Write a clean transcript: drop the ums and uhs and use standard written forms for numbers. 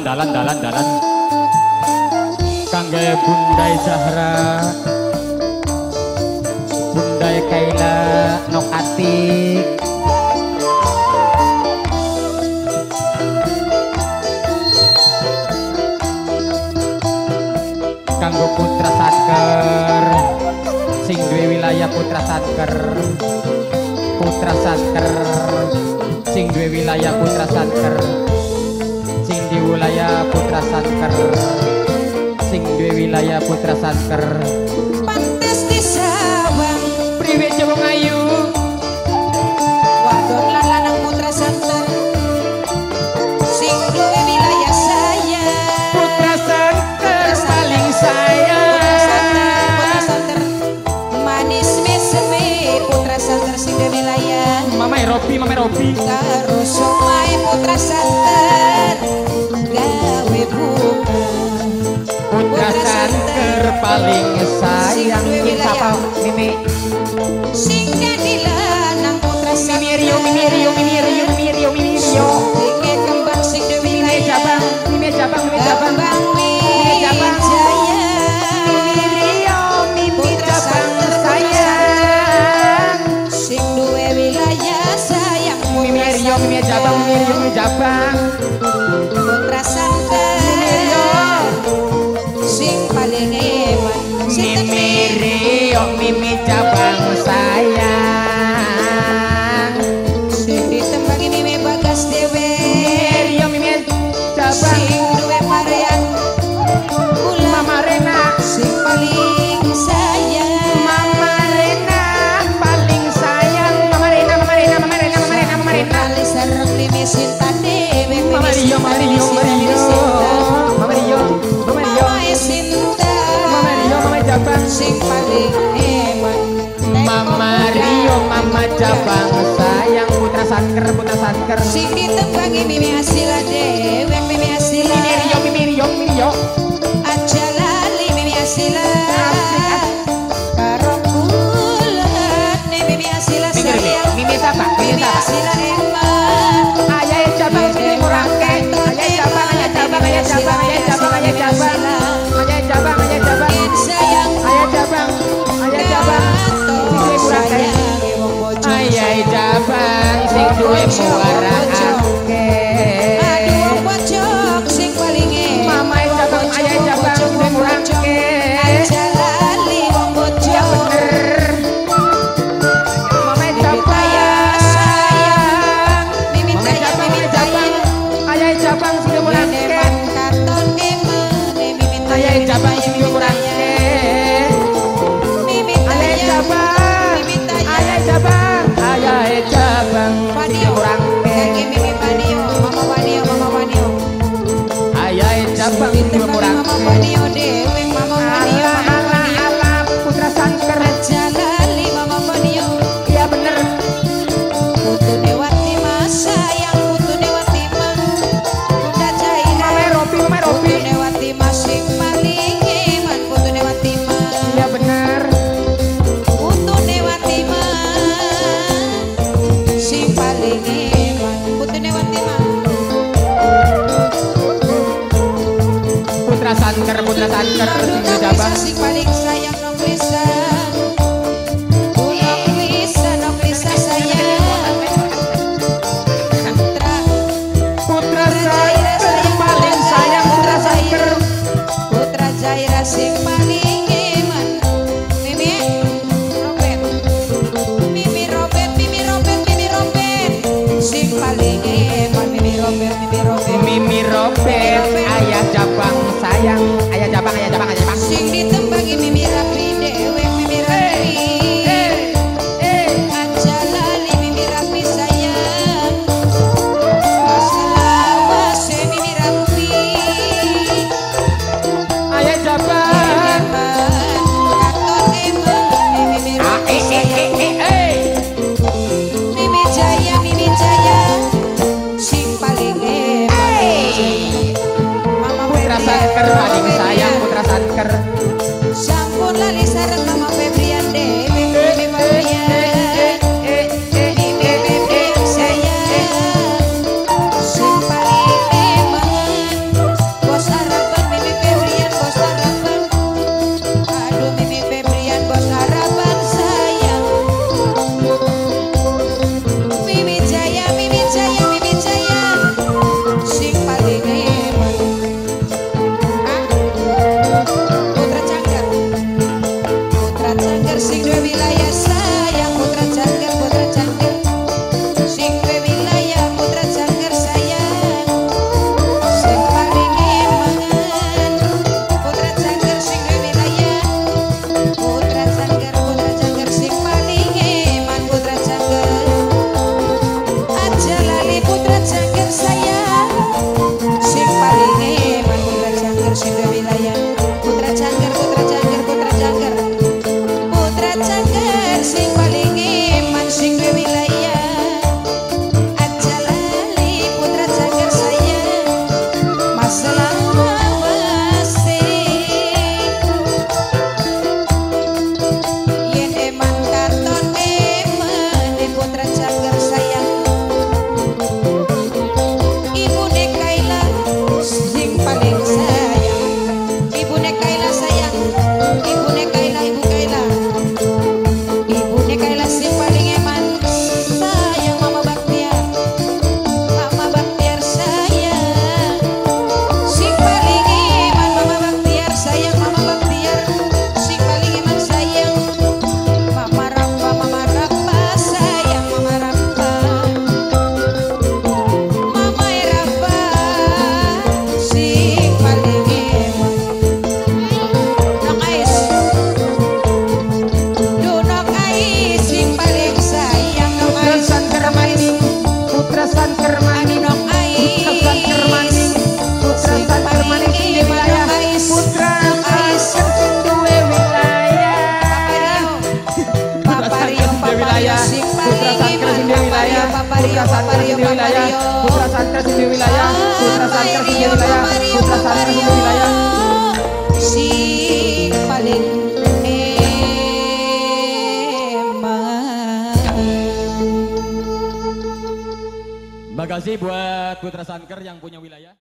dalan kangge Bundai Zahra Bundai Kaila Nok Atik kanggo Putra Satker sing duwe wilayah Putra Satker sing duwe wilayah Putra Satker sing di wilayah Putra Satker sing duwe wilayah Putra Satker pantes disawang priwe Jawa Ngayu wadon lan lanang Putra Satker sing duwe wilayah saya Putra Satker paling sayang Putra Satker manis mesme Putra Satker sing duwe wilayah Mama Robi karo somai Putra Satker gawe buka Putra Satker paling sayang siapa Mimi sing dadi lanang Putra Satker Mimi Rio sing kembang sing duwe wilayah Mimi Jabang Kembang Wijaya Putra Satker sayang sing duwe wilayah sayang Mimi Jabang Putra Satker sing paling hebat Mimi Jabang sayang sing ditembangi Mimi Bagas Dewe Mimi Jabang sing duwe Marian Mama Rena sing paling sayang Mama Rena paling sayang Mama Rena kali sareng Mimi Sinta Dewe Mama Rio Mama Sinta Mama Jabang sing paling hebat Mama Rio Mama Jabang sayang Putra Satker sing ditembangi Mimi Asila Dewe Mimi Asila Mimi Rio aja lali Mimi Asila karo bulan Mimi Asila sayang Mimi siapa? Mimi Asila emak Ayah Jabang sini murangke Ayah Jabang sayang Ayah Jabang Ayah Jabang sing duwe muarake aduh pojok sing paling Mama Jabang Ayah Jabang duwe murangke aja lali wong bocah bener Mama Jabang sayang Mimi Jabang Ayah Jabang sing duwe murangke karton Mimi Ayah Jabang sing duwe murangke Mimi Ayah Jabang Ayah Jabang sing duwe murangke Mimi Panio Mama Panio Ayah Jabang sing duwe Mama murangke Panio Dewe Mama Panio ala Putra Satker aja lali Mama Panio iya bener Putu Dewati Mas sayang Putu Dewati Mas Bunda Jaira Mama Robi Putu Dewati Mas sing paling hebat Putu Dewati Mas iya bener Putu Dewati Mas sing paling hebat Putu Dewati Mas Putra Satker sing duwe Jabang sing paling sayang Noklisa Noklisa sayang Putra Satker paling sayang Putra Satker Putra Jaira sing paling hebat Mimi Robert sing paling hebat Mimi Robert Ayah Jabang sayang Ayah Jabang sing ditembangi Mimi Rapi Dewe Mimi Rapi aja lali Mimi Rapi sayang masalah Mimi Rapi Ayah Jabang katon Mimi Rapi sayang Mimi Jaya sing paling hebat Mama Putra Satker paling sayang Putra Satker wilayah, putra santri sing di wilayah, putra santri sing di wilayah, putra santri sing di wilayah, putra santri sing di wilayah, putra santri sing di wilayah. Sing paling Terima kasih buat Putra Sanker yang punya wilayah.